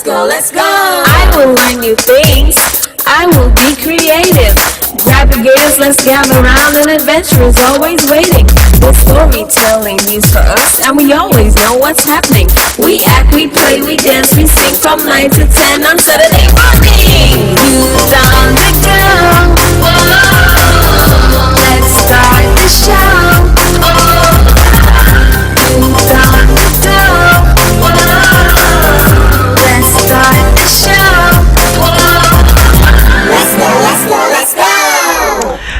let's go. I will learn new things. I will be creative. Grab your gears, let's gather round. An adventure is always waiting. The storytelling needs for us, and we always know what's happening. We act, we play, we dance, we sing from 9 to 10 on Saturday morning. Youth on the go. Whoa, let's start the show. Youth on the go. Whoa, let's start the show. Let's go, let's go, let's go.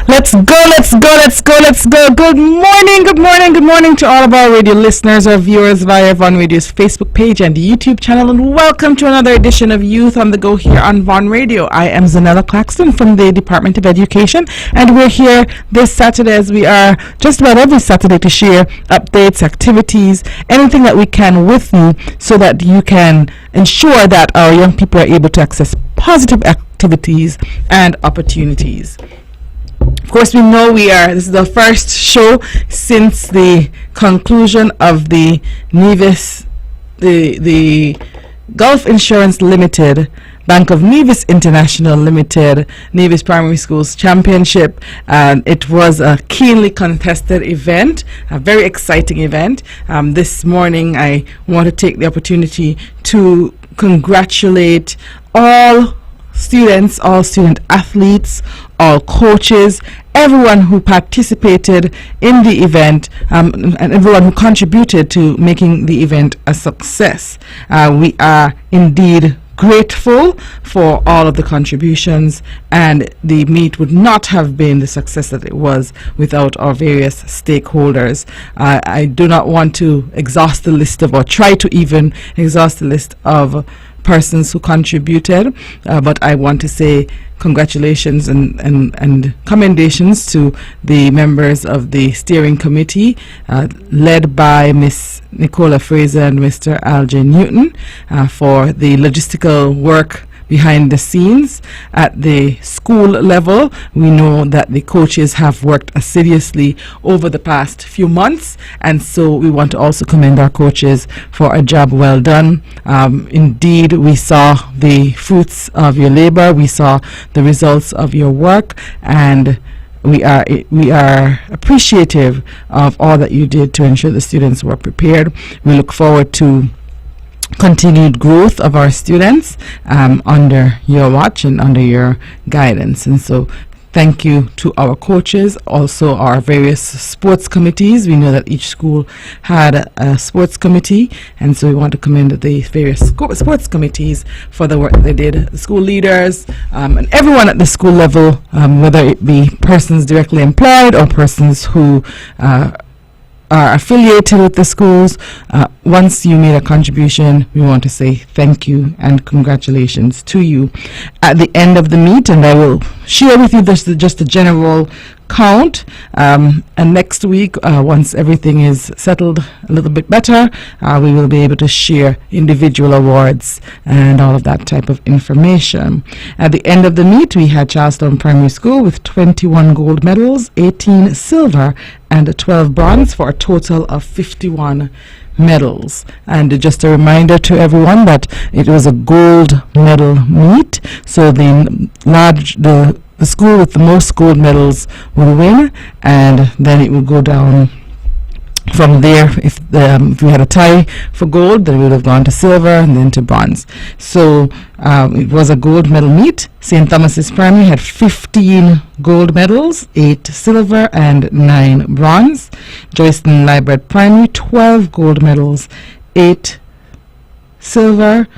Let's go, let's go, let's go, let's go. Good morning, good morning, good morning to all of our radio listeners or viewers via Von Radio's Facebook page and YouTube channel, and welcome to another edition of Youth on the Go here on Von Radio. I am ZAHNELA CLAXTON from the Department of Education, and we're here this Saturday, as we are just about every Saturday, to share updates, activities, anything that we can with you so that you can ensure that our young people are able to access positive activities and opportunities. Of course, we know this is the first show since the conclusion of the Nevis, the Gulf Insurance Limited, Bank of Nevis International Limited, Nevis Primary Schools Championship. It was a keenly contested event, a very exciting event. This morning, I want to take the opportunity to congratulate all students, all student athletes, all coaches, everyone who participated in the event, and everyone who contributed to making the event a success. We are indeed grateful for all of the contributions, and the meet would not have been the success that it was without our various stakeholders. I do not want to exhaust the list of, or try to even exhaust the list of persons who contributed, but I want to say congratulations and commendations to the members of the steering committee, led by Miss Nicola Fraser and Mr. Alger Newton, for the logistical work behind the scenes. At the school level, we know that the coaches have worked assiduously over the past few months, and so we want to also commend our coaches for a job well done. Indeed, we saw the fruits of your labor, we saw the results of your work, and we are appreciative of all that you did to ensure the students were prepared. We look forward to continued growth of our students under your watch and under your guidance. And so thank you to our coaches, also our various sports committees. We know that each school had a sports committee, and so we want to commend the various sports committees for the work that they did, the school leaders, and everyone at the school level, whether it be persons directly employed or persons who are affiliated with the schools. Once you made a contribution, we want to say thank you and congratulations to you. At the end of the meet, and I will share with you just a general count, and next week, once everything is settled a little bit better, we will be able to share individual awards and all of that type of information. At the end of the meet, we had Charlestown Primary School with 21 gold medals, 18 silver and 12 bronze, for a total of 51 medals. And just a reminder to everyone that it was a gold medal meet, so the school with the most gold medals will win, and then it will go down from there. If we had a tie for gold, then we would have gone to silver and then to bronze. So it was a gold medal meet. St. Thomas's Primary had 15 gold medals, 8 silver and 9 bronze. Joyston Liebert Primary, 12 gold medals, 10 silver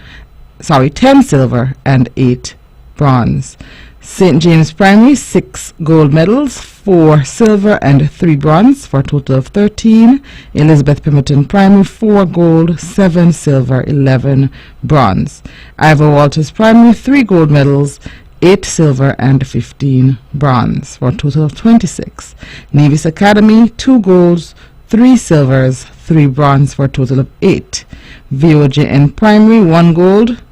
and 8 bronze. St. James Primary, 6 gold medals, 4 silver and 3 bronze, for a total of 13. Elizabeth Pemberton Primary, 4 gold, 7 silver, 11 bronze. Ivor Walters Primary, 3 gold medals, 8 silver and 15 bronze, for a total of 26. Nevis Academy, 2 golds, 3 silvers, 3 bronze, for a total of 8. VOJN Primary, 1 gold,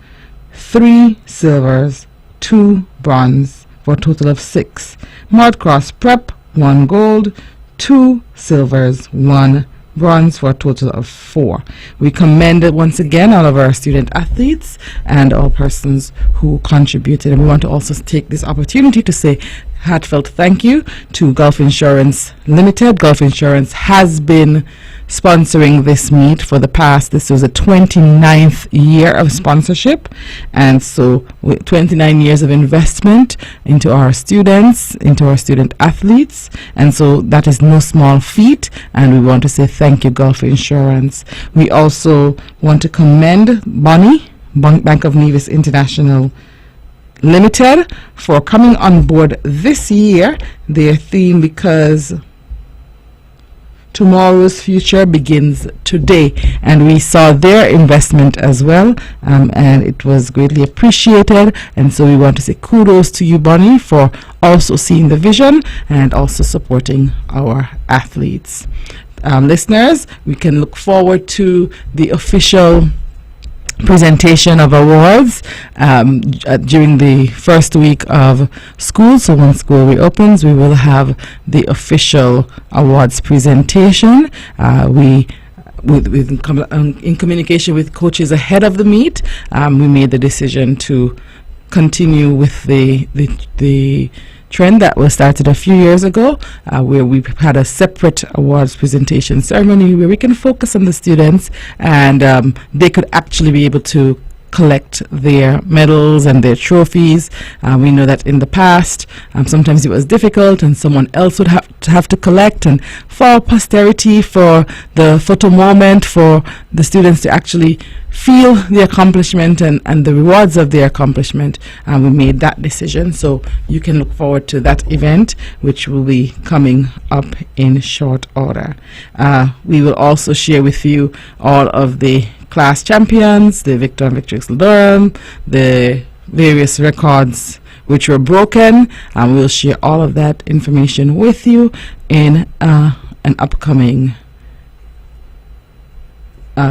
3 silvers, 2 bronze, for a total of 6. Mud Cross Prep, 1 gold, 2 silvers, 1 bronze for a total of 4. We commend once again all of our student athletes and all persons who contributed, and we want to also take this opportunity to say heartfelt thank you to Gulf Insurance Limited. Gulf Insurance has been sponsoring this meet for the past, this was a 29th year of sponsorship, and so with 29 years of investment into our students, into our student athletes, and so that is no small feat, and we want to say thank you, Gulf Insurance. We also want to commend Bonnie, Bank of Nevis International Limited, for coming on board this year. Their theme, because tomorrow's future begins today, and we saw their investment as well, and it was greatly appreciated, and so we want to say kudos to you, Bonnie, for also seeing the vision and also supporting our athletes. Listeners, we can look forward to the official presentation of awards during the first week of school. So when school reopens, we will have the official awards presentation. In communication with coaches ahead of the meet, we made the decision to continue with the trend that was started a few years ago, where we had a separate awards presentation ceremony where we can focus on the students, and they could actually be able to collect their medals and their trophies. We know that in the past, sometimes it was difficult, and someone else would have to collect, and for posterity, for the photo moment, for the students to actually feel the accomplishment and the rewards of their accomplishment, we made that decision. So you can look forward to that event, which will be coming up in short order. We will also share with you all of the class champions, the Victor and Victrix Durham, the various records which were broken, and we'll share all of that information with you in an upcoming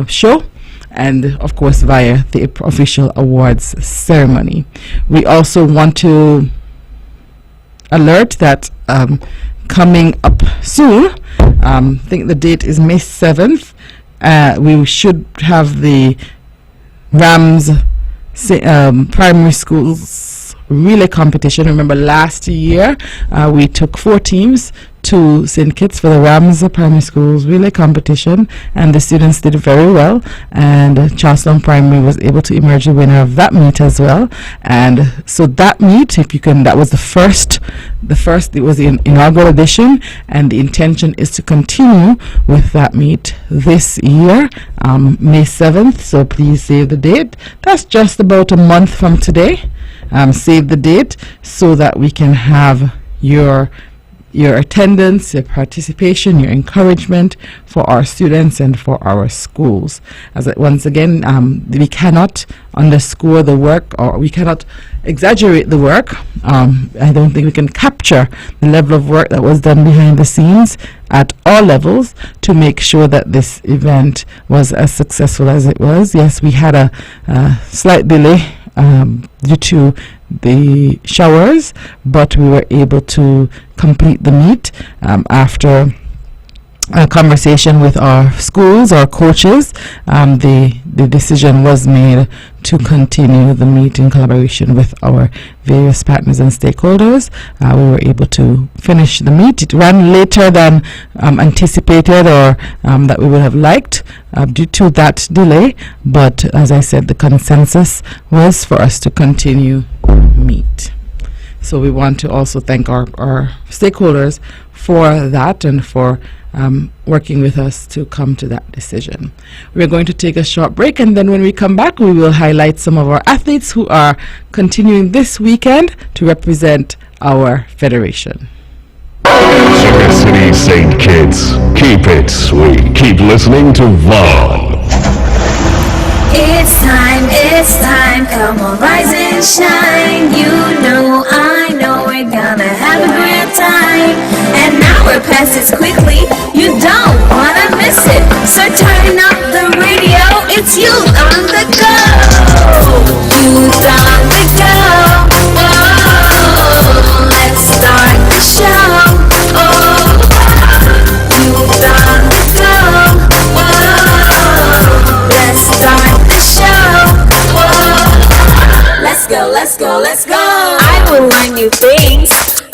show, and of course via the official awards ceremony. We also want to alert that coming up soon, I think the date is May 7th, we should have the Rams primary schools relay competition. Remember last year we took 4 teams to St. Kitts for the Rams primary schools relay competition, and the students did very well, and Charleston Primary was able to emerge the winner of that meet as well. And so that meet, if you can, that was the first, it was the inaugural edition, and the intention is to continue with that meet this year, May 7th. So please save the date. That's just about a month from today. Save the date so that we can have your attendance, your participation, your encouragement for our students and for our schools. Once again, we cannot underscore the work, or we cannot exaggerate the work. I don't think we can capture the level of work that was done behind the scenes at all levels to make sure that this event was as successful as it was. Yes, we had a slight delay due to the showers, but we were able to complete the meet after a conversation with our schools, our coaches. The decision was made to continue the meet in collaboration with our various partners and stakeholders. We were able to finish the meet. It ran later than anticipated, or that we would have liked due to that delay, but as I said, the consensus was for us to continue meet. So we want to also thank our stakeholders for that and for working with us to come to that decision. We're going to take a short break, and then when we come back, we will highlight some of our athletes who are continuing this weekend to represent our federation. Sugar City St. Kitts, keep it sweet. Keep listening to Vaughn. It's time, come on, rise and shine. You know, I know we're gonna have a great time. And now we're past it quickly, you don't wanna miss it. So turn up the radio, it's youth on the go. Youth on the go, oh, let's start the show. Oh, youth on the go. let's go. I will learn new things.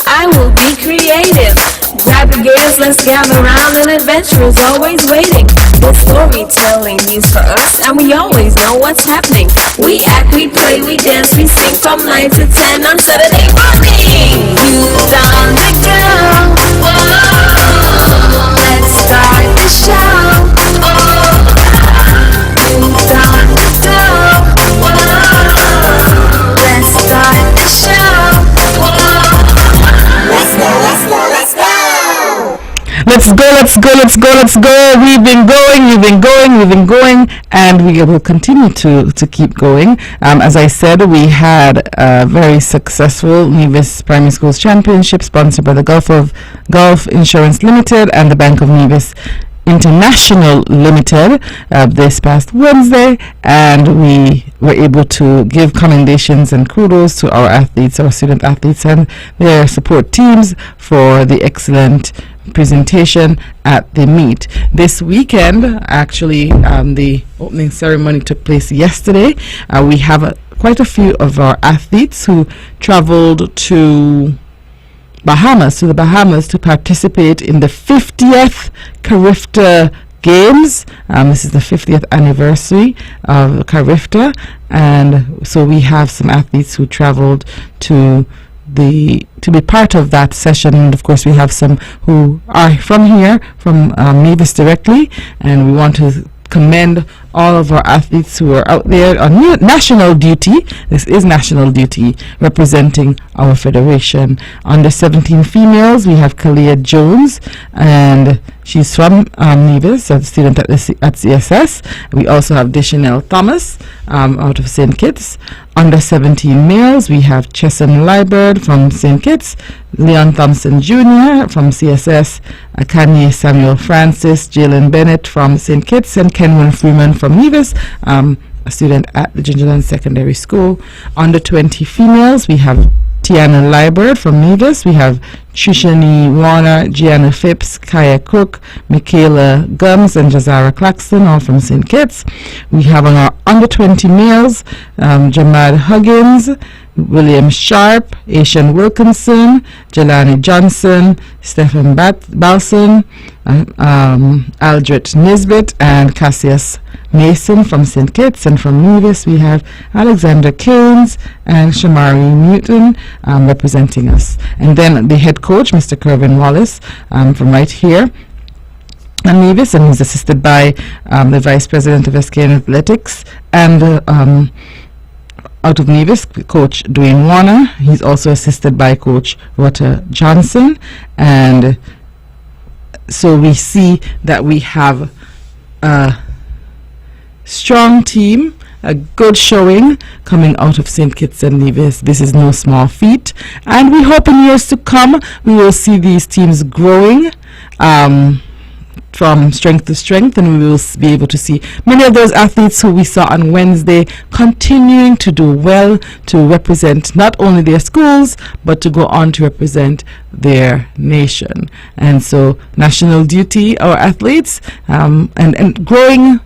I will be creative. Grab your gears, let's gather round. An adventure is always waiting. The storytelling means for us, and we always know what's happening. We act, we play, we dance, we sing from 9 to 10 on Saturday morning. You done the girl. Whoa, let's start the show. You done the girl. Whoa, let's start the show. Let's go, let's go, let's go. Let's go, let's go, let's go, let's go. We've been going, and we will continue to keep going. As I said, we had a very successful Nevis Primary Schools Championship sponsored by the Gulf Insurance Limited and the Bank of Nevis International Limited this past Wednesday, and we were able to give commendations and kudos to our athletes, our student athletes and their support teams for the excellent presentation at the meet. This weekend, actually, the opening ceremony took place yesterday. We have quite a few of our athletes who traveled to the Bahamas to participate in the 50th Carifta Games. This is the 50th anniversary of Carifta, and so we have some athletes who traveled to be part of that session, and of course we have some who are from here, from Nevis directly, and we want to commend all of our athletes who are out there on national duty. This is national duty, representing our federation. Under 17 females, we have Kalia Jones, and she's from Nevis, a student at CSS. We also have Deschanel Thomas out of St. Kitts. Under 17 males, we have Chesson Liebert from St. Kitts, Leon Thompson Jr. from CSS, Kanye Samuel Francis, Jalen Bennett from St. Kitts, and Kenwin Freeman from Nevis, a student at the Gingerland Secondary School. Under 20 females, we have Tiana Liebert from Nevis. We have Trishani Warner, Gianna Phipps, Kaya Cook, Michaela Gums, and Jazara Claxton, all from St. Kitts. We have on our under 20 males, Jamad Huggins, William Sharp, Asian Wilkinson, Jelani Johnson, Stephen Balson, Aldrich Nisbet, and Cassius Mason from St. Kitts. And from Nevis, we have Alexander Keynes and Shamari Newton representing us. And then the head coach, Mr. Kervin Wallace, from right here in Nevis, and he's assisted by the Vice President of SKN Athletics and out of Nevis, Coach Dwayne Warner. He's also assisted by Coach Rota Johnson, and so we see that we have a strong team, a good showing coming out of St. Kitts and Nevis. This is no small feat, and we hope in years to come we will see these teams growing from strength to strength, and we will be able to see many of those athletes who we saw on Wednesday continuing to do well, to represent not only their schools but to go on to represent their nation. And so national duty, our athletes, and growing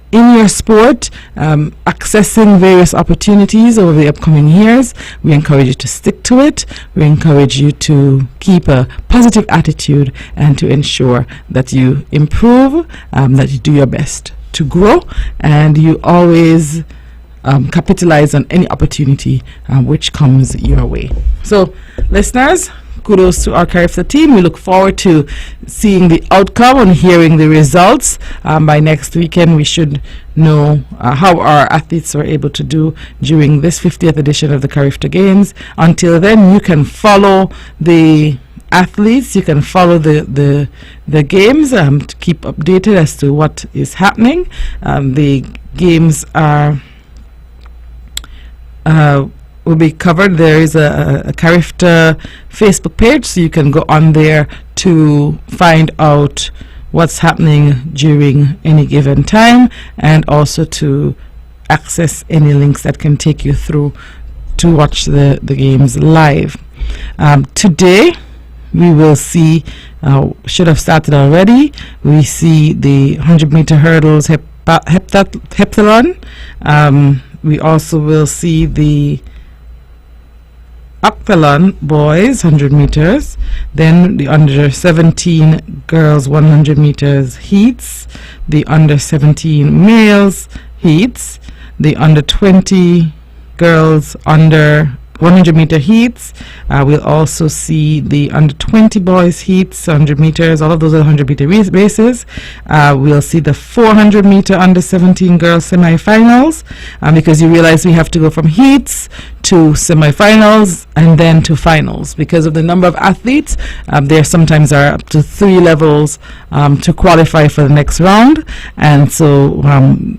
in your sport, accessing various opportunities over the upcoming years. We encourage you to stick to it. We encourage you to keep a positive attitude and to ensure that you improve, that you do your best to grow, and you always capitalize on any opportunity which comes your way. So, listeners, kudos to our Carifta team. We look forward to seeing the outcome and hearing the results. By next weekend, we should know how our athletes were able to do during this 50th edition of the Carifta Games. Until then, you can follow the athletes, you can follow the games to keep updated as to what is happening. The games are will be covered. There is a Carifta Facebook page, so you can go on there to find out what's happening during any given time, and also to access any links that can take you through to watch the games live. Today we will see, should have started already, we see the 100-meter hurdles heptathlon. We also will see the octathlon boys 100 meters, then the under 17 girls 100 meters heats, the under 17 males heats, the under 20 girls under 100 meter heats. We'll also see the under 20 boys heats 100 meters. All of those are 100 meter races. We'll see the 400 meter under 17 girls semi-finals, because you realize we have to go from heats to semi-finals and then to finals because of the number of athletes. There sometimes are up to 3 levels to qualify for the next round, and so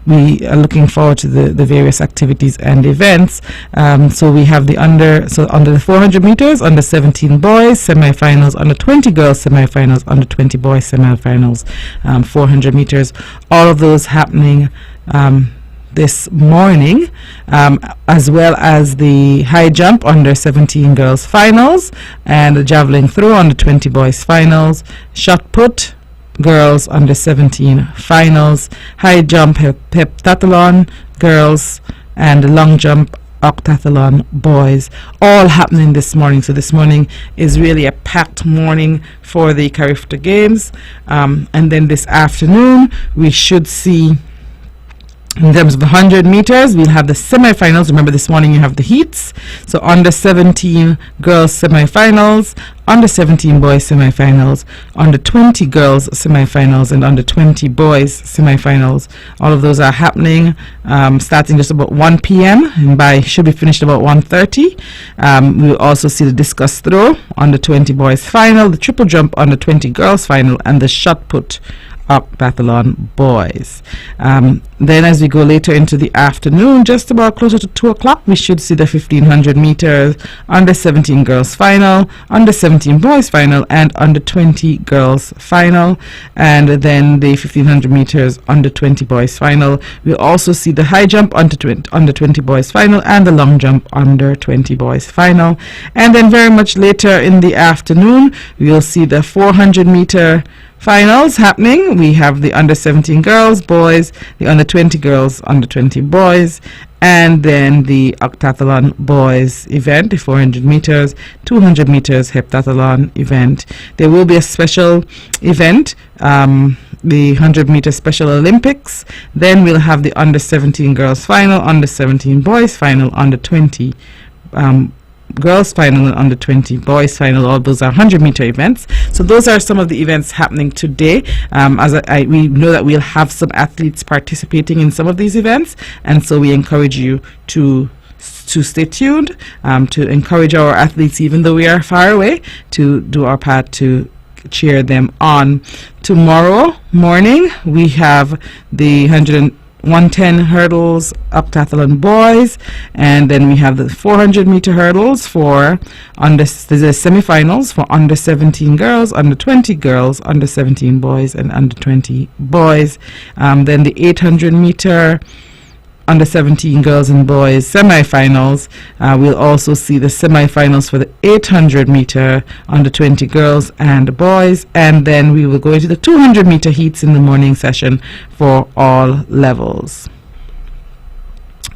we are looking forward to the various activities and events. So we have the under the 400 meters, under 17 boys semi-finals, under 20 girls semi-finals, under 20 boys semi-finals, 400 meters, all of those happening this morning, as well as the high jump under 17 girls finals, and the javelin throw under 20 boys finals, shot put girls under 17 finals, high jump heptathlon girls, and long jump octathlon boys, all happening this morning. So this morning is really a packed morning for the Carifta Games, and then this afternoon we should see, in terms of the 100 meters, we'll have the semi-finals. Remember, this morning you have the heats. So under 17 girls semi-finals, under 17 boys semi-finals, under 20 girls semi-finals, and under 20 boys semi-finals. All of those are happening starting just about 1 p.m. and should be finished about 1:30. We'll also see the discus throw under 20 boys final, the triple jump under 20 girls final, and the shot put octathlon boys. Then as we go later into the afternoon, just about closer to 2 o'clock, we should see the 1500 meters under 17 girls final, under 17 boys final, and under 20 girls final, and then the 1500 meters under 20 boys final. We'll also see the high jump under 20 boys final, and the long jump under 20 boys final. And then very much later in the afternoon, we'll see the 400 meter finals happening. We have the under 17 girls boys, the under 20 girls, under 20 boys, and then the octathlon boys event, the 400 meters, 200 meters heptathlon event. There will be a special event, the 100 meter Special Olympics. Then we'll have the under 17 girls final, under 17 boys final, under 20 girls final, and under 20 boys final. All those are 100 meter events. So those are some of the events happening today. We know that we'll have some athletes participating in some of these events, and so we encourage you to stay tuned, to encourage our athletes, even though we are far away, to do our part to cheer them on. Tomorrow morning we have the 110 hurdles octathlon boys, and then we have the 400 meter hurdles for the semi-finals for under 17 girls, under 20 girls, under 17 boys, and under 20 boys. Then the 800 meter under 17 girls and boys semi-finals. We'll also see the semi-finals for the 800 meter under 20 girls and boys, and then we will go into the 200 meter heats in the morning session for all levels.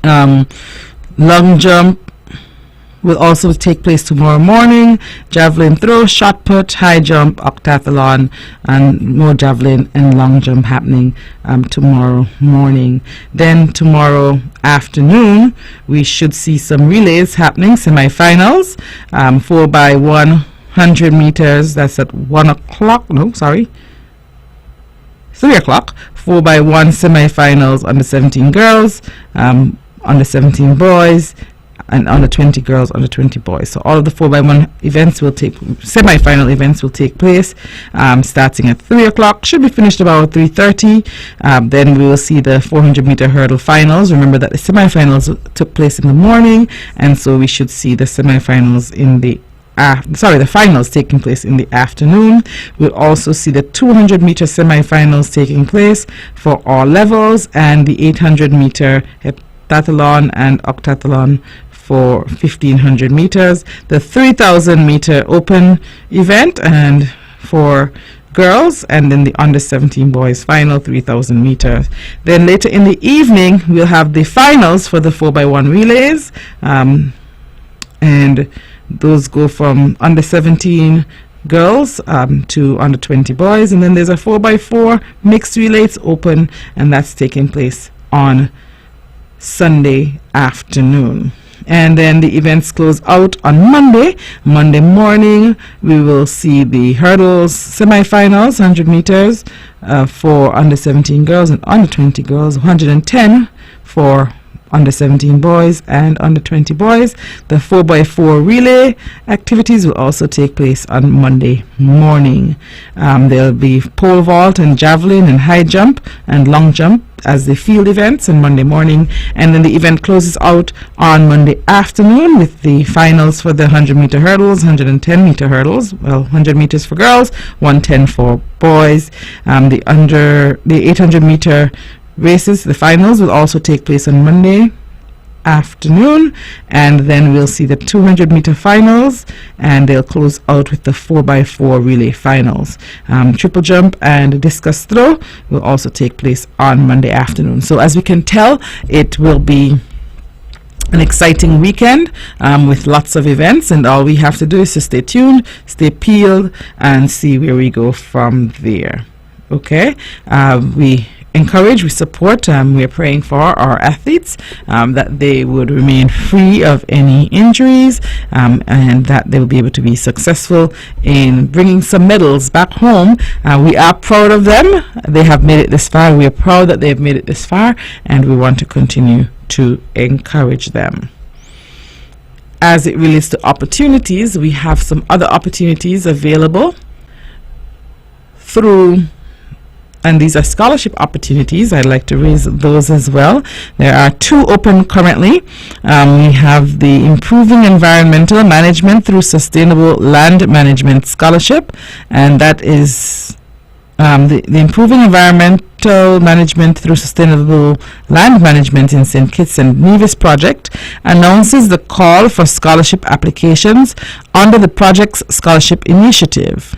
Long jump will also take place tomorrow morning, javelin throw, shot put, high jump, octathlon, and more javelin and long jump happening tomorrow morning. Then tomorrow afternoon we should see some relays happening, semi-finals, 4x100 meters, that's at 1 o'clock, 3 o'clock, 4x1 semi-finals under 17 girls, under 17 boys, and under 20 girls, under 20 boys. So all of the 4x1 events semi-final events will take place starting at 3 o'clock, should be finished about 3:30. Then we will see the 400 meter hurdle finals. Remember that the semi-finals took place in the morning, and so we should see the semi-finals the finals taking place in the afternoon. We'll also see the 200 meter semi-finals taking place for all levels, and the 800 meter heptathlon and octathlon for 1500 meters, the 3000 meter open event and for girls, and then the under 17 boys final 3000 meters. Then later in the evening we'll have the finals for the 4x1 relays, and Those go from under 17 girls to under 20 boys, and then there's a 4x4 mixed relay. It's open, and that's taking place on Sunday afternoon. And then the events close out on Monday morning. We will see the hurdles semifinals, 100 meters for under 17 girls and under 20 girls, 110 for under 17 boys and under 20 boys. The 4x4 relay activities will also take place on Monday morning. There'll be pole vault and javelin and high jump and long jump as the field events on Monday morning, and then the event closes out on Monday afternoon with the finals for the 100-meter hurdles, 110-meter hurdles, 100 meters for girls, 110 for boys. The 800-meter races, the finals, will also take place on Monday afternoon, and then we'll see the 200-meter finals, and they'll close out with the 4x4 relay finals. Triple jump and discus throw will also take place on Monday afternoon. So as we can tell, it will be an exciting weekend with lots of events, and all we have to do is to stay tuned, stay peeled, and see where we go from there. Okay, we encourage, we support, we are praying for our athletes that they would remain free of any injuries, and that they will be able to be successful in bringing some medals back home. We are proud of them. They have made it this far. We are proud that they have made it this far, and we want to continue to encourage them. As it relates to opportunities, we have some other opportunities available through, and these are scholarship opportunities. I'd like to raise those as well. There are two open currently. We have the Improving Environmental Management through Sustainable Land Management Scholarship, and that is the Improving Environmental Management through Sustainable Land Management in St. Kitts and Nevis project announces the call for scholarship applications under the project's scholarship initiative.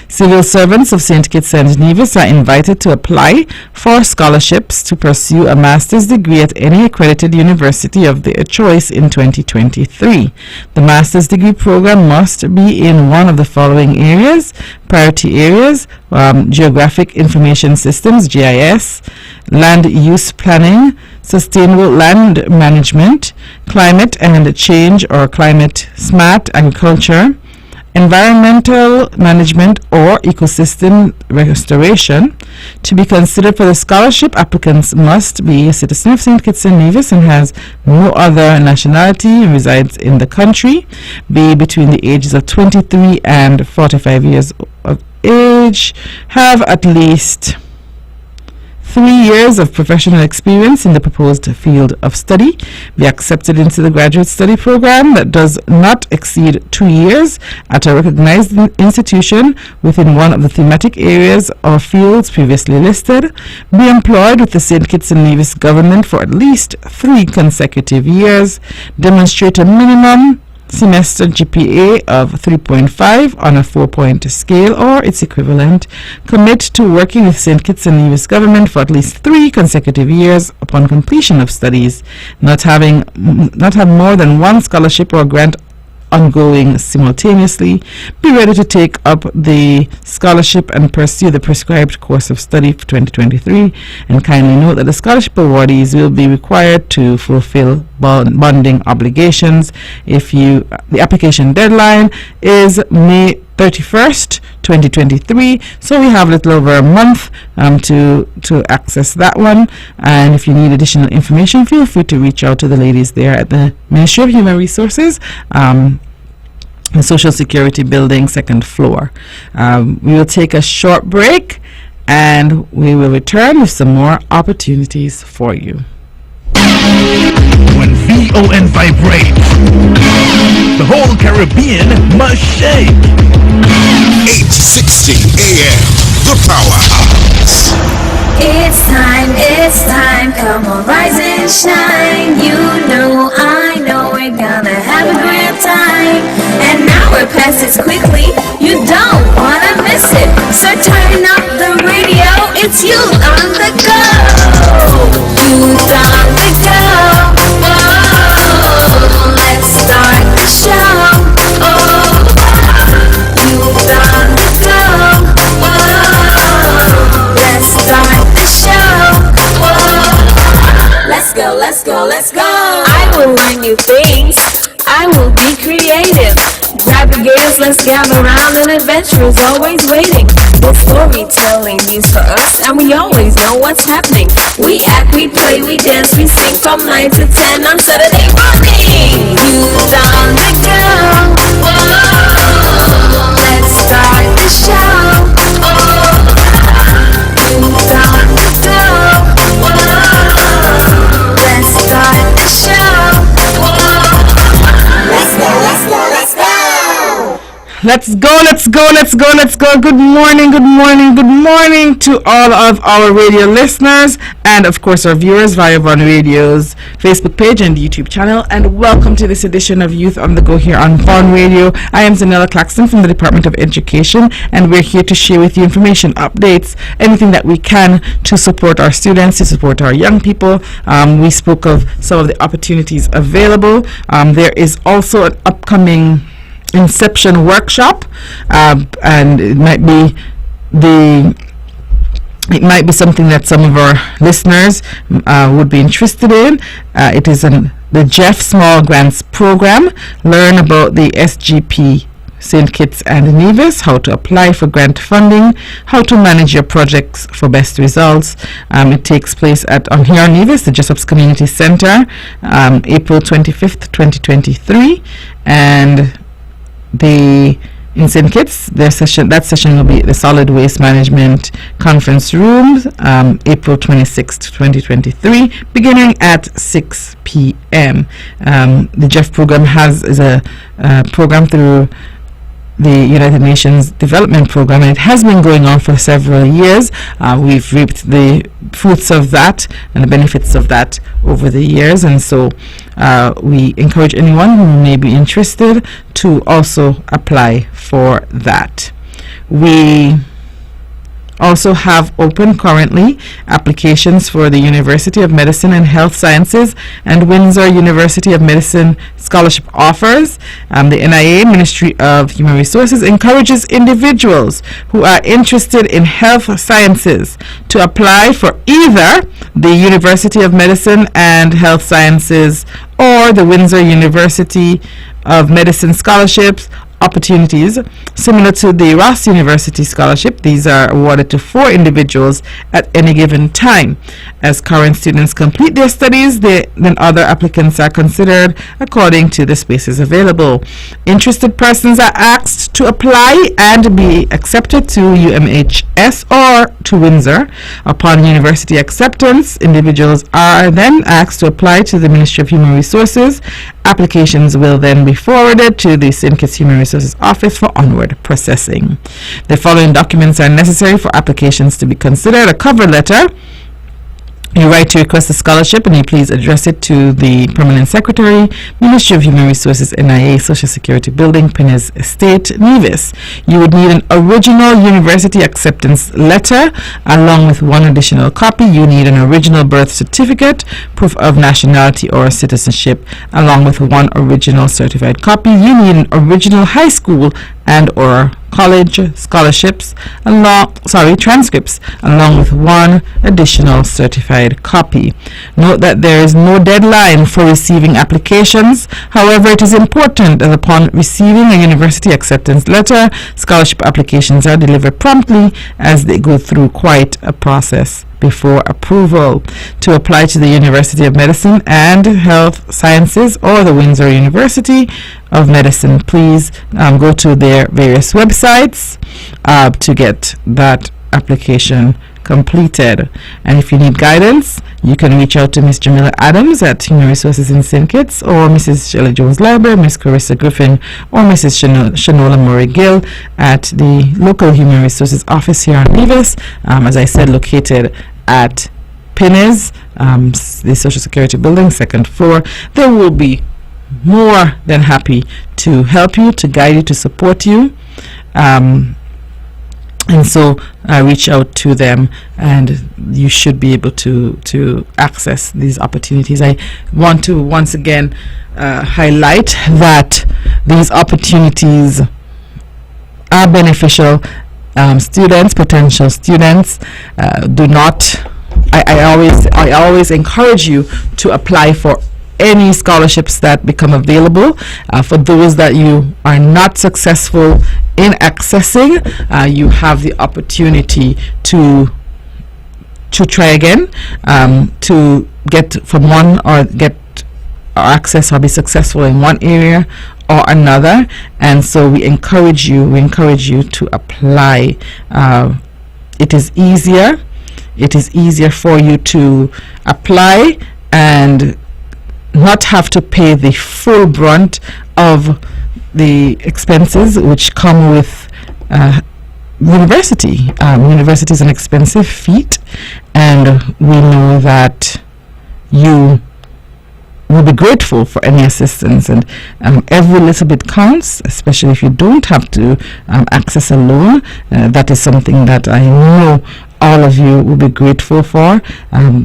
Civil servants of St. Kitts and Nevis are invited to apply for scholarships to pursue a master's degree at any accredited university of their choice in 2023. The master's degree program must be in one of the following areas: priority areas, geographic information systems, GIS, land use planning, sustainable land management, climate and change or climate smart agriculture, environmental management or ecosystem restoration. To be considered for the scholarship, applicants must be a citizen of St. Kitts and Nevis and has no other nationality and resides in the country, be between the ages of 23 and 45 years of age, have at least 3 years of professional experience in the proposed field of study, be accepted into the graduate study program that does not exceed 2 years at a recognized institution within one of the thematic areas or fields previously listed, be employed with the St. Kitts and Nevis government for at least 3 consecutive years, demonstrate a minimum semester GPA of 3.5 on a 4-point scale or its equivalent, commit to working with St. Kitts and Nevis government for at least 3 consecutive years upon completion of studies, not have more than 1 scholarship or grant ongoing simultaneously, be ready to take up the scholarship and pursue the prescribed course of study for 2023, and kindly note that the scholarship awardees will be required to fulfill bonding obligations. The application deadline is May 31st, 2023, so we have a little over a month to access that one. And if you need additional information, feel free to reach out to the ladies there at the Ministry of Human Resources, the Social Security Building, 2nd floor. We will take a short break and we will return with some more opportunities for you. When VON vibrates, the whole Caribbean must shake. 860 AM, the powerhouse. It's time, come on, rise and shine. You know, I know we're gonna have a great time. And now it passes quickly, you don't wanna miss it. So turn up the radio, it's you on the go. Youth on the go. Whoa, let's start the show. let's go, let's go. I will learn new things. I will be creative. Grab your gears, let's gather round. An adventure is always waiting. The storytelling news for us, and we always know what's happening. We act, we play, we dance, we sing from 9 to 10 on Saturday morning. Youth on the go. Whoa. Let's start the show. Youth on the go. Whoa. Let's start the show. Let's go, let's go, let's go. Let's go, let's go, let's go, let's go. Good morning, good morning, good morning to all of our radio listeners and, of course, our viewers via Von Radio's Facebook page and YouTube channel. And welcome to this edition of Youth on the Go here on Von Radio. I am ZAHNELA CLAXTON from the Department of Education, and we're here to share with you information, updates, anything that we can to support our students, to support our young people. We spoke of some of the opportunities available. There is also an upcoming Inception workshop, and it might be something that some of our listeners would be interested in. It is the Jeff Small Grants Program. Learn about the SGP St. Kitts and Nevis, how to apply for grant funding, how to manage your projects for best results. It takes place at here on Nevis, the Jessups Community Center, April 25th, 2023, and in St. Kitts, that session will be the Solid Waste Management Conference Rooms, April 26th, 2023, beginning at 6 p.m. The Jeff program is a program through the United Nations Development Program, and it has been going on for several years. We've reaped the fruits of that and the benefits of that over the years, and so we encourage anyone who may be interested to also apply for that. We also have open currently applications for the University of Medicine and Health Sciences and Windsor University of Medicine scholarship offers. The NIA, Ministry of Human Resources, encourages individuals who are interested in health sciences to apply for either the University of Medicine and Health Sciences or the Windsor University of Medicine scholarships opportunities. Similar to the Ross University Scholarship, these are awarded to 4 individuals at any given time. As current students complete their studies, then other applicants are considered according to the spaces available. Interested persons are asked to apply and be accepted to UMHS or to Windsor. Upon university acceptance, individuals are then asked to apply to the Ministry of Human Resources. Applications will then be forwarded to the St. Kitts Human Resources Office for onward processing. The following documents are necessary for applications to be considered: a cover letter. You write to request a scholarship, and you please address it to the Permanent Secretary, Ministry of Human Resources, NIA, Social Security Building, Pennes Estate, Nevis. You would need an original university acceptance letter along with 1 additional copy. You need an original birth certificate, proof of nationality or citizenship, along with 1 original certified copy. You need an original high school and or college transcripts, along with 1 additional certified copy. Note that there is no deadline for receiving applications. However, it is important that upon receiving a university acceptance letter, scholarship applications are delivered promptly, as they go through quite a process before approval. To apply to the University of Medicine and Health Sciences or the Windsor University of Medicine, please go to their various websites to get that application completed. And if you need guidance, you can reach out to Ms. Jamila Adams at Human Resources in St. Kitts, or Mrs. Shelley Jones Library, Ms. Carissa Griffin, or Mrs. Shanola Murray Gill at the local Human Resources office here on Nevis, as I said, located at Pennes, the Social Security Building, 2nd floor. They will be more than happy to help you, to guide you, to support you. And so reach out to them, and you should be able to access these opportunities. I want to once again highlight that these opportunities are beneficial. Potential students, do not I always encourage you to apply for any scholarships that become available. For those that you are not successful in accessing, you have the opportunity to try again, to get from one, or get access or be successful in one area or another. And so we encourage you to apply. It is easier for you to apply and not have to pay the full brunt of the expenses which come with university. University is an expensive feat, and we know that you will be grateful for any assistance, and every little bit counts, especially if you don't have to access a loan. That is something that I know all of you will be grateful for,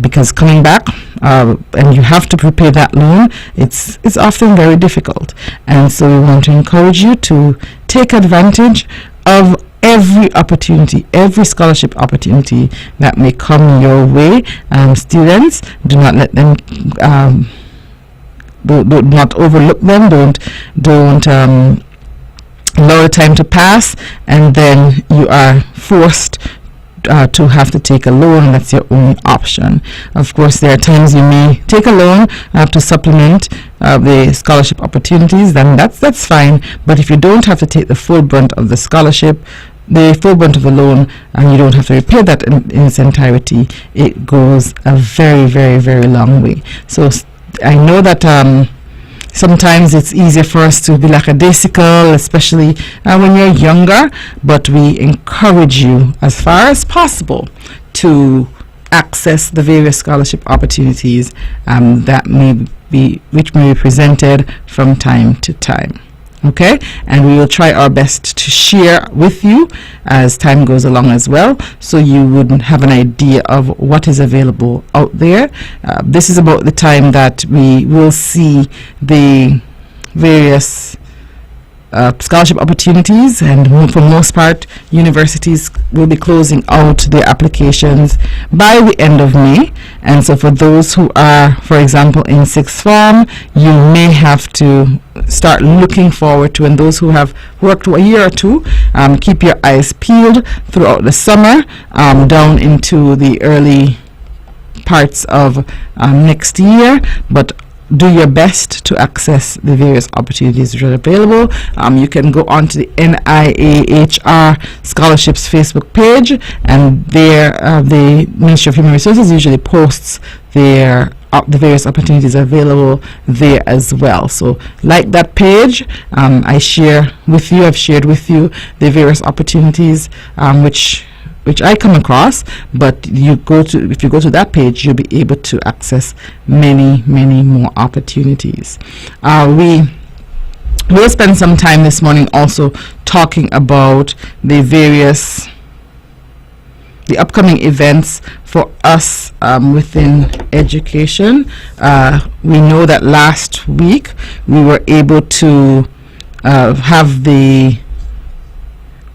because coming back and you have to prepay that loan, it's often very difficult. And so we want to encourage you to take advantage of every opportunity, every scholarship opportunity that may come your way. Students, do not let them do not overlook them. Don't allow the time to pass and then you are forced to have to take a loan, and that's your only option. Of course, there are times you may take a loan to supplement the scholarship opportunities, then that's fine. But if you don't have to take the full brunt of the scholarship, the full brunt of the loan, and you don't have to repay that in its entirety, it goes a very, very, very long way. So I know that sometimes it's easier for us to be lackadaisical, especially when you're younger, but we encourage you as far as possible to access the various scholarship opportunities which may be presented from time to time. Okay, and we will try our best to share with you as time goes along as well, so you wouldn't have an idea of what is available out there. This is about the time that we will see the various scholarship opportunities, and for most part universities will be closing out their applications by the end of May. And so for those who are, for example, in sixth form, you may have to start looking forward to, and those who have worked a year or two, keep your eyes peeled throughout the summer down into the early parts of next year, but do your best to access the various opportunities that are available. You can go on to the NIAHR Scholarships Facebook page, and there the Ministry of Human Resources usually posts the various opportunities available there as well. So like that page, I've shared with you the various opportunities which I come across, but if you go to that page, you'll be able to access many more opportunities. We will spend some time this morning also talking about the upcoming events for us within education. We know that last week we were able to have the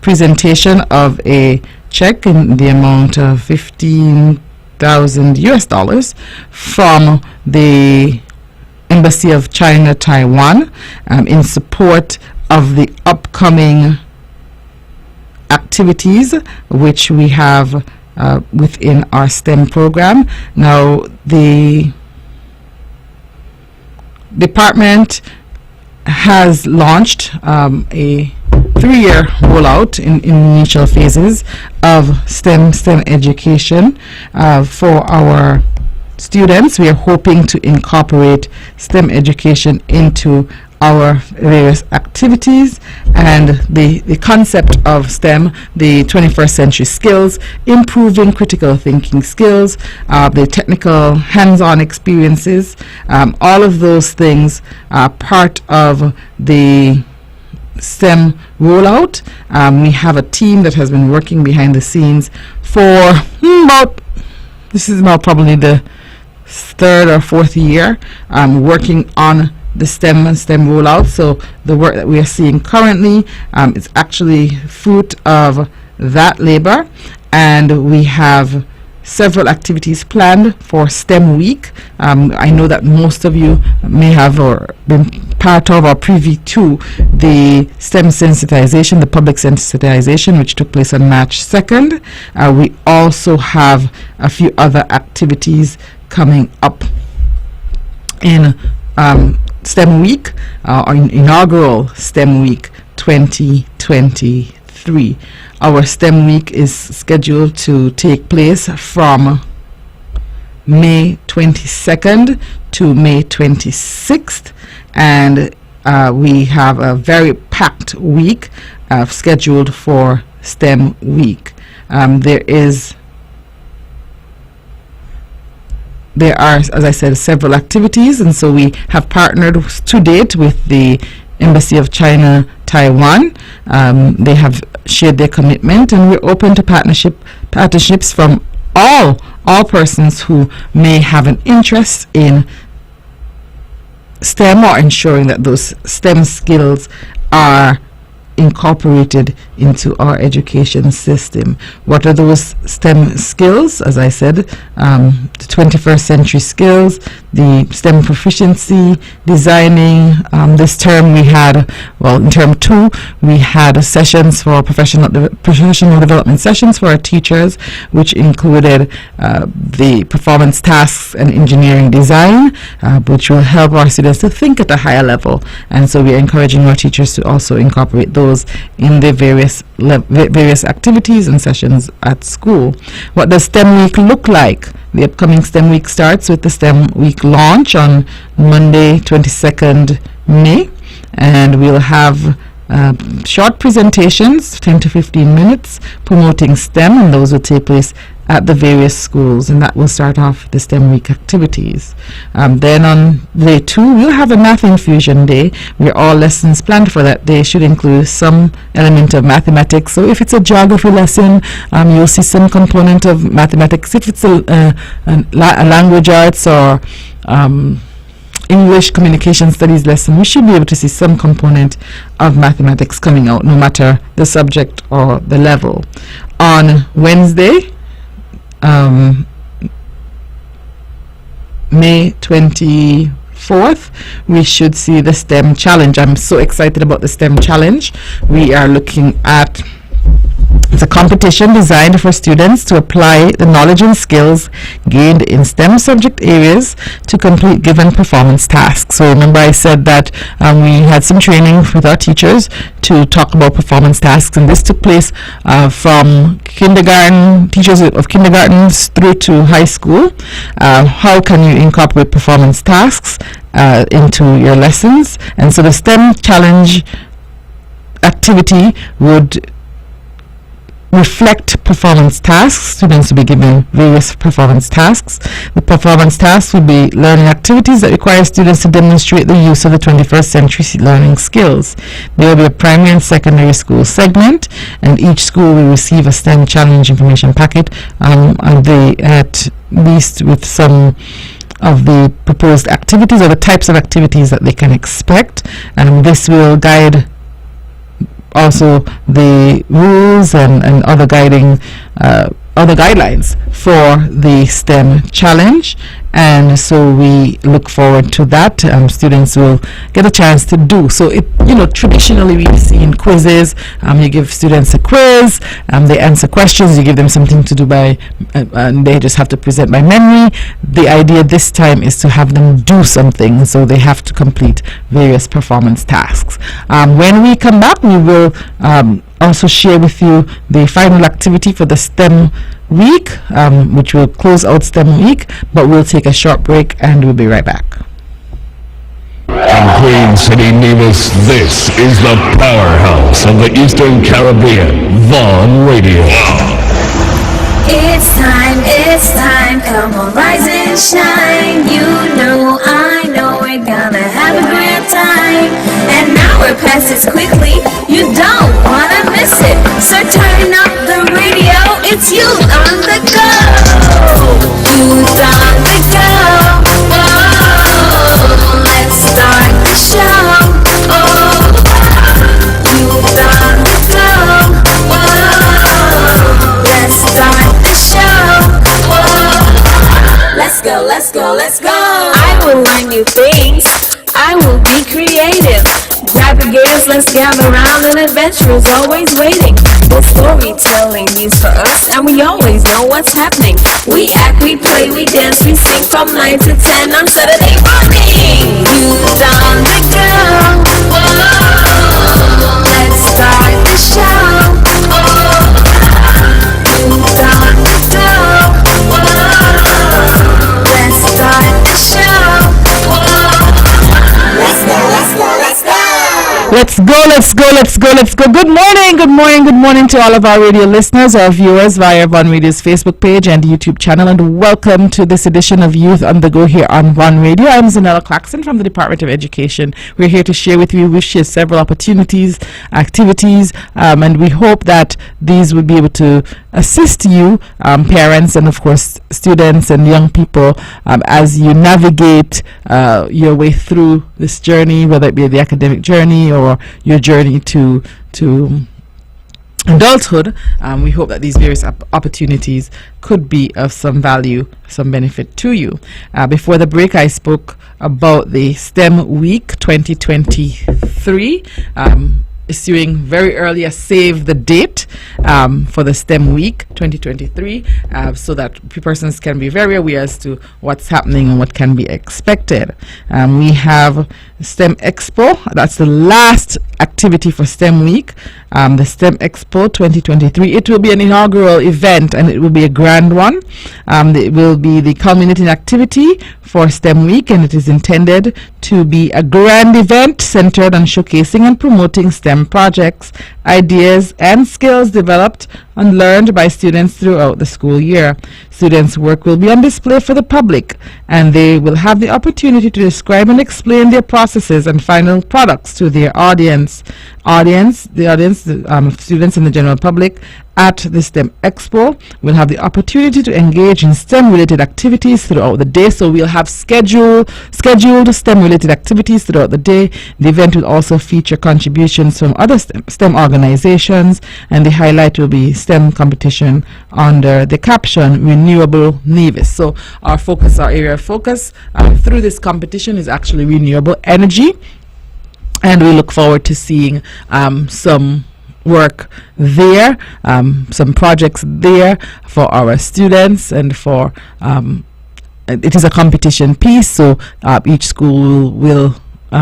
presentation of a check in the amount of $15,000 from the Embassy of China, Taiwan, in support of the upcoming activities which we have within our STEM program. Now, the department has launched a 3-year rollout in initial phases of STEM education for our students. We are hoping to incorporate STEM education into our various activities, and the concept of STEM, the 21st century skills, improving critical thinking skills, the technical hands-on experiences, all of those things are part of the STEM rollout. We have a team that has been working behind the scenes for this is probably the 3rd or 4th year working on the STEM rollout. So the work that we are seeing currently is actually fruit of that labor, and we have several activities planned for STEM Week. I know that most of you may have or been part of or privy to the STEM sensitization, the public sensitization, which took place on March 2nd. We also have a few other activities coming up in STEM Week, or inaugural STEM Week 2023. Our STEM Week is scheduled to take place from May 22nd to May 26th, and we have a very packed week scheduled for STEM Week. There are, as I said, several activities, and so we have partnered to date with the Embassy of China, Taiwan. They have shared their commitment, and we're open to partnerships from all persons who may have an interest in STEM or ensuring that those STEM skills are incorporated into our education system. What are those STEM skills? As I said, the 21st century skills, the STEM proficiency, designing. This term we had, in term 2, we had sessions for professional development sessions for our teachers, which included the performance tasks and engineering design, which will help our students to think at a higher level. And so we're encouraging our teachers to also incorporate those in their various activities and sessions at school. What does STEM Week look like? The upcoming STEM Week starts with the STEM Week launch on Monday, 22nd May, and we'll have short presentations, 10 to 15 minutes, promoting STEM, and those will take place at the various schools, and that will start off the STEM Week activities. Then on day 2, we'll have a Math Infusion Day, where all lessons planned for that day should include some element of mathematics. So if it's a geography lesson, you'll see some component of mathematics. If it's a language arts or English communication studies lesson, we should be able to see some component of mathematics coming out, no matter the subject or the level. On Wednesday, May 24th, we should see the STEM Challenge. I'm so excited about the STEM Challenge. We are looking at, it's a competition designed for students to apply the knowledge and skills gained in STEM subject areas to complete given performance tasks. So remember I said that we had some training with our teachers to talk about performance tasks, and this took place from kindergarten, teachers of kindergartens through to high school. How can you incorporate performance tasks into your lessons? And so the STEM Challenge activity would reflect performance tasks. Students will be given various performance tasks. The performance tasks will be learning activities that require students to demonstrate the use of the 21st century learning skills. There will be a primary and secondary school segment, and each school will receive a STEM Challenge information packet, at least with some of the proposed activities or the types of activities that they can expect, and this will guide also the rules and other guidelines for the STEM Challenge. And so we look forward to that. Students will get a chance to do so. Traditionally we've seen quizzes. You give students a quiz, they answer questions, you give them something to do and they just have to present by memory. The idea this time is to have them do something, so they have to complete various performance tasks. When we come back, we will also share with you the final activity for the STEM Week, which will close out STEM Week, but we'll take a short break and we'll be right back. In Queen City, Nevis, this is the powerhouse of the Eastern Caribbean, Vaughn Radio. It's time, come on, rise and shine. You know, I know we're gonna have a great time. An hour passes quickly, you don't wanna miss it. So turn up the radio, it's you on the go. Who's on the go? Whoa, let's start the show. Oh, who's on the go? Whoa, let's start the show. Whoa. go, let's go, let's go. I will learn new things. I will be creative. Grab your gears, let's gather around. An adventure is always waiting. The storytelling news for us, and we always know what's happening. We act, we play, we dance, we sing from 9 to 10 on Saturday morning. Youth on the go. Whoa. Let's start the show. Youth on the go. Whoa. Let's start the show. Whoa. Let's go, let's go, let's go. Let's go, let's go, let's go, let's go. Good morning, good morning, good morning to all of our radio listeners, our viewers via One Radio's Facebook page and YouTube channel, and welcome to this edition of Youth on the Go here on One Radio. I'm ZAHNELA CLAXTON from the Department of Education. We're here to share with you, we share several opportunities, activities, and we hope that these will be able to assist you, parents and of course students and young people, as you navigate your way through this journey, whether it be the academic journey or your journey to adulthood. We hope that these various opportunities could be of some value, some benefit to you. Before the break, I spoke about the STEM Week 2023, issuing very early a save the date for the STEM Week 2023, so that persons can be very aware as to what's happening and what can be expected. We have STEM Expo. That's the last activity for STEM Week, the STEM Expo 2023. It will be an inaugural event, and it will be a grand one. It will be the culminating activity for STEM Week, and it is intended to be a grand event centered on showcasing and promoting STEM projects, ideas, and skills developed and learned by students throughout the school year. Students' work will be on display for the public, and they will have the opportunity to describe and explain their processes and final products to their audience, students and the general public. At the STEM Expo, we'll have the opportunity to engage in STEM-related activities throughout the day. So we'll have scheduled STEM-related activities throughout the day. The event will also feature contributions from other STEM organizations, and the highlight will be STEM competition under the caption Renewable Nevis. So our area of focus through this competition is actually renewable energy, and we look forward to seeing some work there, some projects there for our students, and for it is a competition piece, so each school will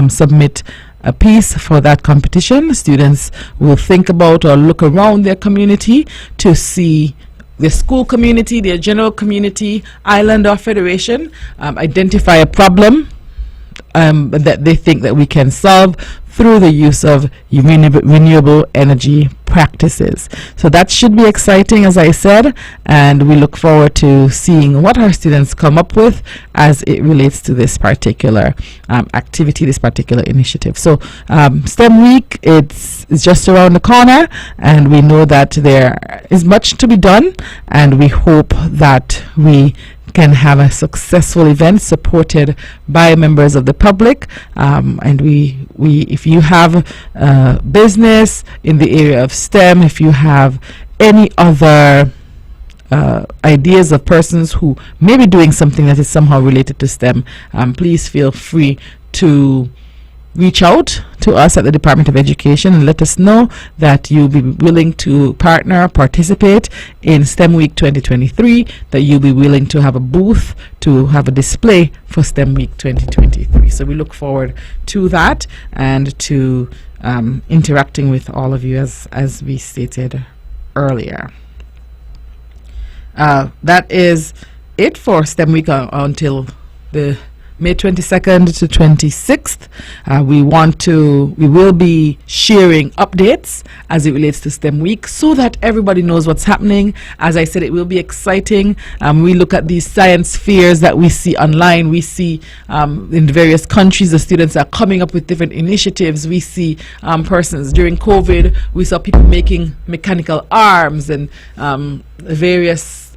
submit a piece for that competition. Students will think about or look around their community to see their school community, their general community, island or federation, identify a problem that they think that we can solve through the use of renewable energy practices. So that should be exciting, as I said, and we look forward to seeing what our students come up with as it relates to this particular activity, this particular initiative. So STEM Week, it's just around the corner, and we know that there is much to be done, and we hope that we can have a successful event supported by members of the public, and we if you have business in the area of STEM, if you have any other ideas of persons who may be doing something that is somehow related to STEM, please feel free to reach out to us at the Department of Education and let us know that you'll be willing to participate in STEM Week 2023, that you'll be willing to have a booth, to have a display for STEM Week 2023. So we look forward to that and to interacting with all of you as we stated earlier. That is it for STEM Week until the May 22nd to 26th. We will be sharing updates as it relates to STEM Week so that everybody knows what's happening. As I said, it will be exciting. We look at these science fairs that we see online. We see in various countries the students are coming up with different initiatives. We see persons during COVID, we saw people making mechanical arms and various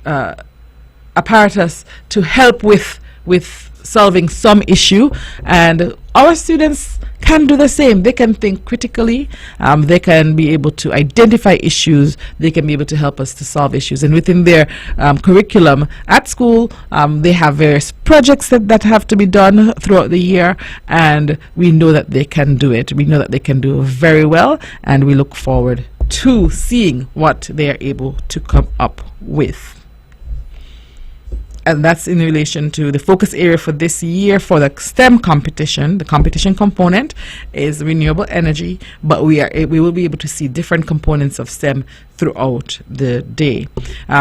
apparatus to help with with solving some issue, and our students can do the same. They can think critically, they can be able to identify issues, they can be able to help us to solve issues. And within their curriculum at school, they have various projects that have to be done throughout the year, and we know that they can do it. We know that they can do very well, and we look forward to seeing what they are able to come up with. And that's in relation to the focus area for this year for the STEM competition. The competition component is renewable energy, but we will be able to see different components of STEM throughout the day.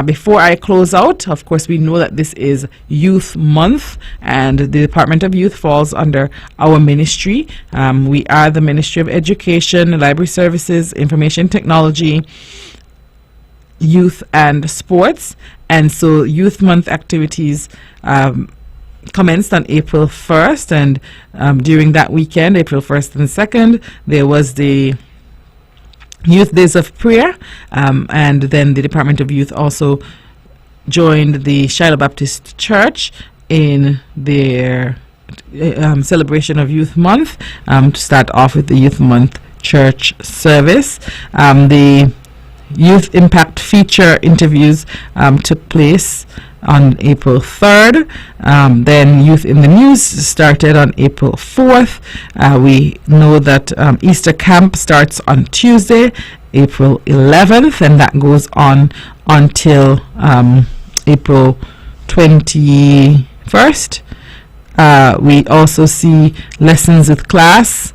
Before I close out, of course, we know that this is Youth Month, and the Department of Youth falls under our ministry. We are the Ministry of Education, Library Services, Information Technology, Youth and Sports. And so Youth Month activities commenced on April 1st, and during that weekend, April 1st and 2nd, there was the Youth Days of Prayer, and then the Department of Youth also joined the Shiloh Baptist Church in their celebration of Youth Month to start off with the Youth Month church service. The Youth Impact feature interviews took place on April 3rd. Then Youth in the News started on April 4th. We know that Easter Camp starts on Tuesday, April 11th, and that goes on until April 21st. We also see Lessons with Class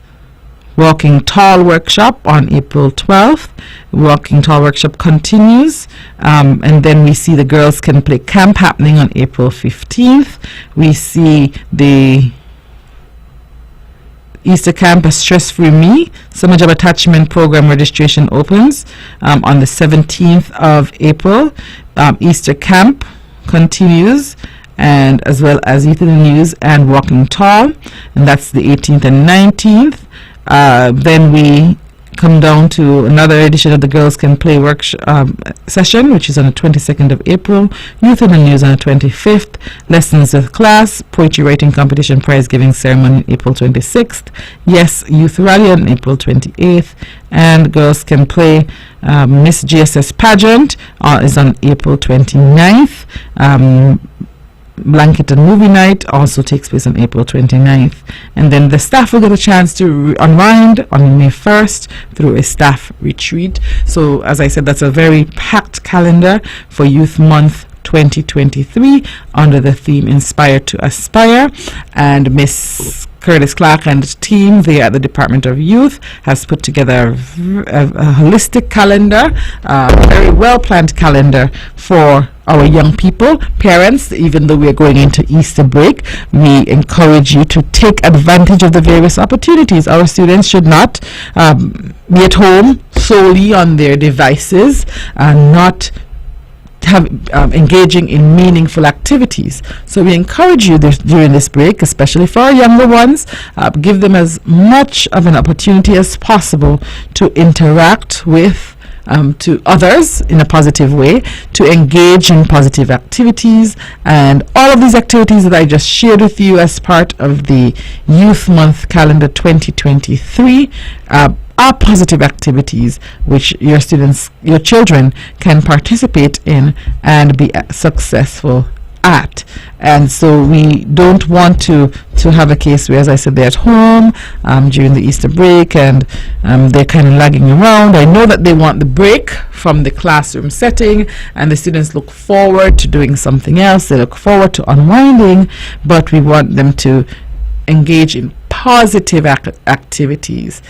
Walking Tall workshop on April 12th. Walking Tall workshop continues, and then we see the Girls Can Play camp happening on April 15th. We see the Easter Camp, A Stress-Free Me Summer Job Attachment Program registration opens on the 17th of April. Easter Camp continues, and as well as Youth in the News and Walking Tall, and that's the 18th and 19th. Then we come down to another edition of the Girls Can Play workshop session, which is on the 22nd of April. Youth in the News on the 25th. Lessons with Class, Poetry Writing Competition Prize Giving Ceremony April 26th. Yes, Youth Rally on April 28th. And Girls Can Play Miss GSS Pageant is on April 29th. Blanket and Movie Night also takes place on April 29th, and then the staff will get a chance to unwind on May 1st through a staff retreat. So as I said, that's a very packed calendar for Youth Month 2023 under the theme Inspire to Aspire, and Miss Curtis Clark and team there at the Department of Youth has put together a holistic calendar, a very well planned calendar for our young people. Parents, even though we are going into Easter break, we encourage you to take advantage of the various opportunities. Our students should not be at home solely on their devices and not engaging in meaningful activities. So we encourage you during this break, especially for our younger ones, give them as much of an opportunity as possible to interact with to others in a positive way, to engage in positive activities, and all of these activities that I just shared with you as part of the Youth Month Calendar 2023 are positive activities which your students, your children can participate in and be successful at. And so we don't want to have a case where, as I said, they're at home during the Easter break and they're kind of lagging around. I know that they want the break from the classroom setting, and the students look forward to doing something else. They look forward to unwinding, but we want them to engage in positive activities.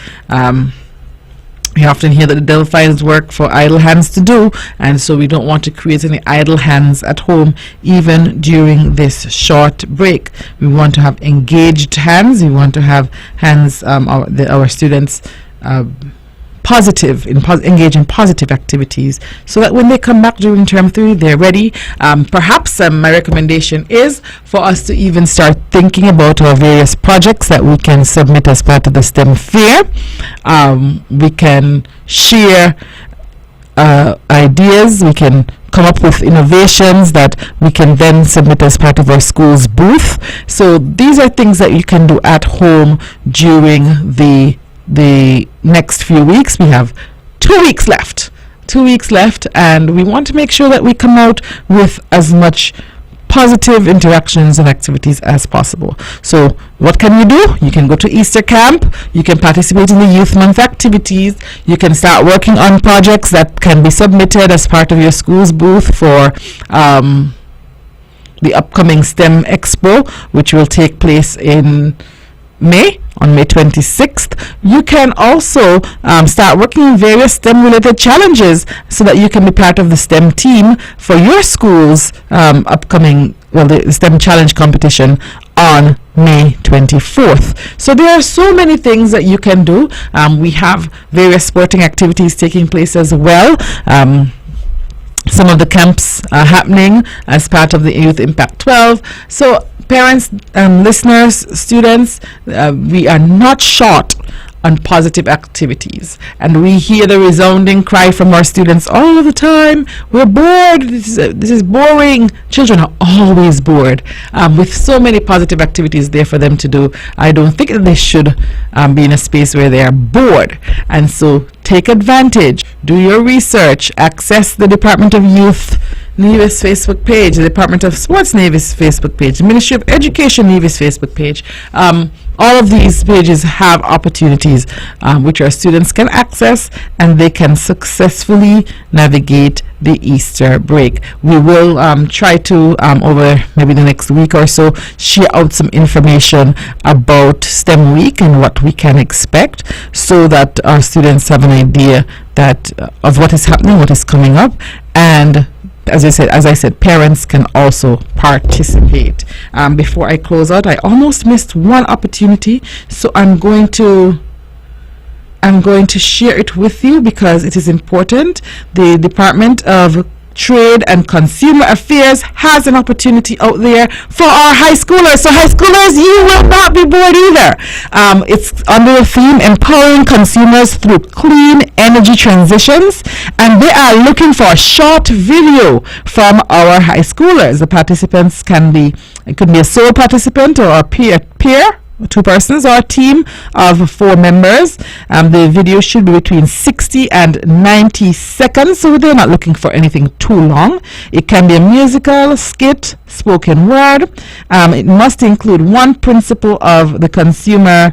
We often hear that the devil finds work for idle hands to do, and so we don't want to create any idle hands at home even during this short break. We want to have engaged hands. We want to have hands, our students engage in positive activities, so that when they come back during term 3, they're ready. Perhaps my recommendation is for us to even start thinking about our various projects that we can submit as part of the STEM fair. We can share ideas, we can come up with innovations that we can then submit as part of our school's booth. So these are things that you can do at home during the next few weeks. We have 2 weeks left. 2 weeks left, and we want to make sure that we come out with as much positive interactions and activities as possible. So what can you do? You can go to Easter camp, you can participate in the Youth Month activities, you can start working on projects that can be submitted as part of your school's booth for the upcoming STEM Expo, which will take place in on May 26th. You can also start working in various STEM related challenges so that you can be part of the STEM team for your school's upcoming, the STEM challenge competition on May 24th. So there are so many things that you can do. We have various sporting activities taking place as well. Some of the camps are happening as part of the Youth Impact 12. So parents, listeners, students, we are not short on positive activities, and we hear the resounding cry from our students all of the time. We're bored. This is boring. Children are always bored. With so many positive activities there for them to do, I don't think that they should be in a space where they are bored. And so take advantage, do your research, access the Department of Youth Nevis Facebook page, the Department of Sports Nevis Facebook page, the Ministry of Education Nevis Facebook page. All of these pages have opportunities which our students can access, and they can successfully navigate the Easter break. We will try to, over maybe the next week or so, share out some information about STEM Week and what we can expect, so that our students have an idea that of what is happening, what is coming up, and as I said, parents can also participate. Before I close out, I almost missed one opportunity, so I'm going to share it with you because it is important. The Department of Trade and Consumer Affairs has an opportunity out there for our high schoolers. So high schoolers, you will not be bored either. It's under the theme Empowering Consumers Through Clean Energy Transitions, and they are looking for a short video from our high schoolers. The participants it could be a sole participant or a peer, 2 persons, or a team of 4 members. The video should be between 60 and 90 seconds, so they're not looking for anything too long. It can be a musical, skit, spoken word. It must include one principle of the consumer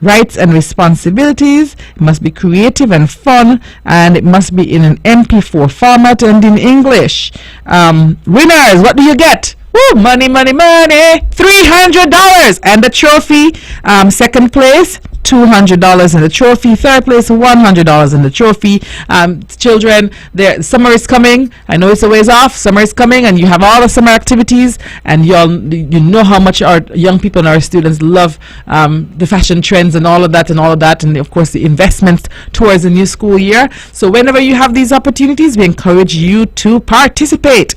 rights and responsibilities. It must be creative and fun, and it must be in an MP4 format and in English. Winners, what do you get? Woo, money, money, money! $300 and the trophy. Second place, $200 in the trophy. Third place, $100 in the trophy. Children, summer is coming. I know it's a ways off. Summer is coming, and you have all the summer activities, and you know how much our young people and our students love the fashion trends and all of that, and of course the investments towards the new school year. So whenever you have these opportunities, we encourage you to participate.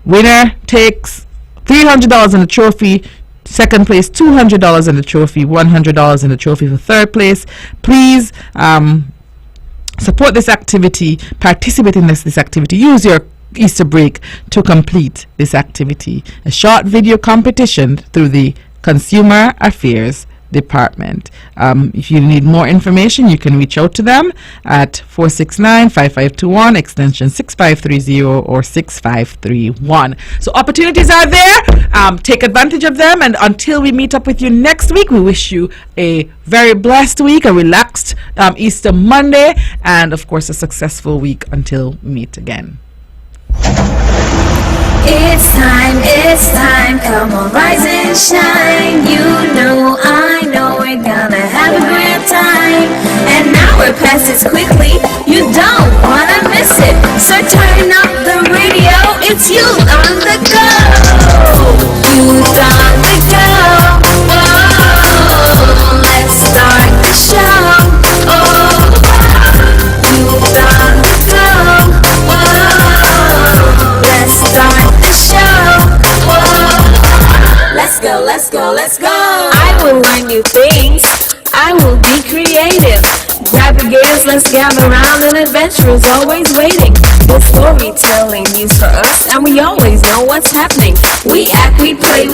Winner takes $300 in the trophy. Second place, $200 in the trophy, $100 in the trophy for third place. Please support this activity, participate in this activity. Use your Easter break to complete this activity. A short video competition through the Consumer Affairs Department. If you need more information, you can reach out to them at 469-5521 extension 6530 or 6531. So opportunities are there. Take advantage of them, and until we meet up with you next week, we wish you a very blessed week, a relaxed Easter Monday, and of course a successful week until we meet again. It's time, come on, rise and shine. You know, I know we're gonna have a great time. And now we're past this quickly, you don't wanna miss it. So turn up the radio, it's you on the go. You on the go. Whoa, let's start the show. Oh, you on the go. Whoa, let's start the show. Whoa, let's go. I will learn new things. I will be creative. Grab your gears, let's gather round, an adventure is always waiting. The storytelling news for us, and we always know what's happening. We act, we play,